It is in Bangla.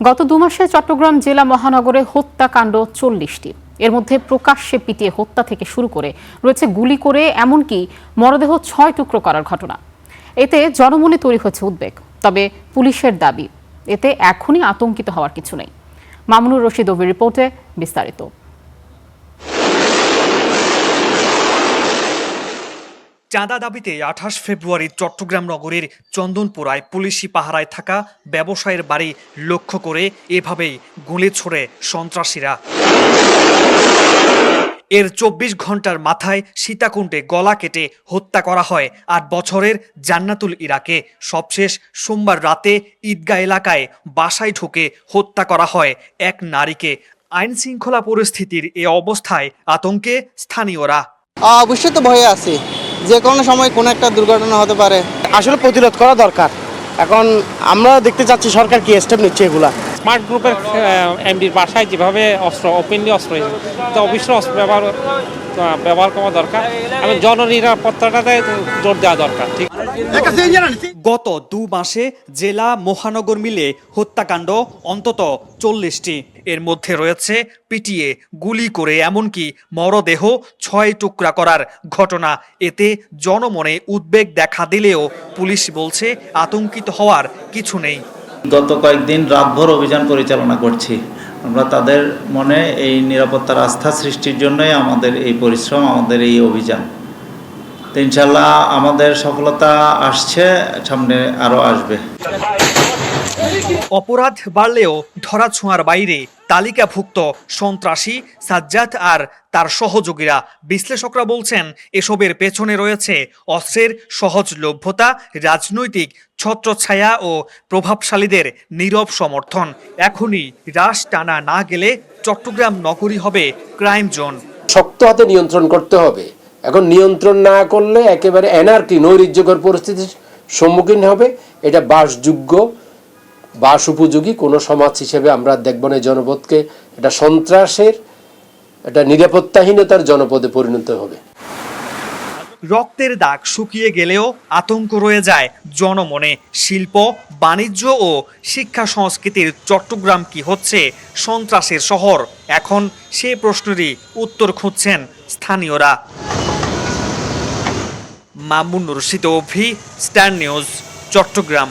গত 2 মাসে চট্টগ্রাম জেলা মহানগরে হত্যাকাণ্ড 40টি। এর মধ্যে প্রকাশ্যে পিটিয়ে হত্যা থেকে শুরু করে রয়েছে গুলি করে এমনকি মরদেহ 6 টুকরো করার ঘটনা। এতে জনমনে তৈরি হয়েছে উদ্বেগ। তবে পুলিশের দাবি, এতে এখনই আতঙ্কিত হওয়ার কিছু নেই। মামুনুর রশিদ ওভির রিপোর্টে বিস্তারিত। চাঁদা দাবিতে 28 ফেব্রুয়ারি চট্টগ্রাম নগরীর চন্দনপুরায় পুলিশি পাহারায় থাকা ব্যবসায়ীর বাড়ি লক্ষ্য করে এভাবেই গুলি ছোড়ে সন্ত্রাসীরা। এর 24 ঘন্টার মাথায় সীতাকুণ্ডে গলা কেটে হত্যা করা হয় 8 বছরের জান্নাতুল ইরাকে। সবশেষ সোমবার রাতে ঈদগাহ এলাকায় বাসায় ঢুকে হত্যা করা হয় এক নারীকে। আইন শৃঙ্খলা পরিস্থিতির এ অবস্থায় আতঙ্কে স্থানীয়রা। অবশ্যই তো ভয়ে আছে, যে কোনো সময় কোনো একটা দুর্ঘটনা হতে পারে। আসলে প্রতিরোধ করা দরকার। এখন আমরা দেখতে চাচ্ছি সরকার কি স্টেপ নিচ্ছে। এগুলা স্মার্ট গ্রুপের এমডির বাসায় যেভাবে অস্ত্র ওপেনলি অস্ত্র তো অবশ্যই অস্ত্র ব্যবহার করা দরকার এবং জননিরাপত্তাটাতে জোর দেওয়া দরকার। ঠিক গত 2 মাসে জেলা মহানগর মিলে হত্যাকাণ্ড অন্তত 40টি। এর মধ্যে রয়েছে পিটিয়ে, গুলি করে এমনকি মরদেহ 6 টুকরা করার ঘটনা। এতে জনমনে উদ্বেগ দেখা দিলেও পুলিশ বলছে আতঙ্কিত হওয়ার কিছু নেই। গত কয়েকদিন রাতভর অভিযান পরিচালনা করছি। আমরা তাদের মনে এই নিরাপত্তার আস্থা সৃষ্টির জন্যই আমাদের এই পরিশ্রম, আমাদের এই অভিযান। তো ইনশাল্লাহ আমাদের সফলতা আসছে, সামনে আরও আসবে। অপরাধ বাড়লেও ধরাছোঁয়ার বাইরে তালিকাভুক্ত সন্ত্রাসী সাজ্জাদ আর তার সহযোগীরা। বিশ্লেষকরা বলছেন এসবের পেছনে রয়েছে অস্ত্রের সহজলভ্যতা, রাজনৈতিক ছত্রছায়া ও প্রভাবশালীদের নীরব সমর্থন। এখনই রাশ টানা না গেলে চট্টগ্রাম নগরী হবে ক্রাইম জোন। শক্ত হাতে নিয়ন্ত্রণ করতে হবে। এখন নিয়ন্ত্রণ না করলে একেবারে অ্যানার্কি, নৈরাজ্যকর পরিস্থিতির সম্মুখীন হবে। এটা বাসযোগ্য, বাস উপযোগী কোনো সমাজ হিসেবে আমরা দেখব না। জনপদকে এটা সন্ত্রাসের, এটা নিরাপত্তাহীনতার জনপদে পরিণত হবে। রক্তের দাগ শুকিয়ে গেলেও আতঙ্ক রয়ে যায় জনমনে। শিল্প, বাণিজ্য ও শিক্ষা সংস্কৃতির চট্টগ্রাম কি হচ্ছে সন্ত্রাসের শহর? এখন সে প্রশ্নেরই উত্তর খুঁজছেন স্থানীয়রা। Mamunur Rashid Ovi, Star News, Chittagong.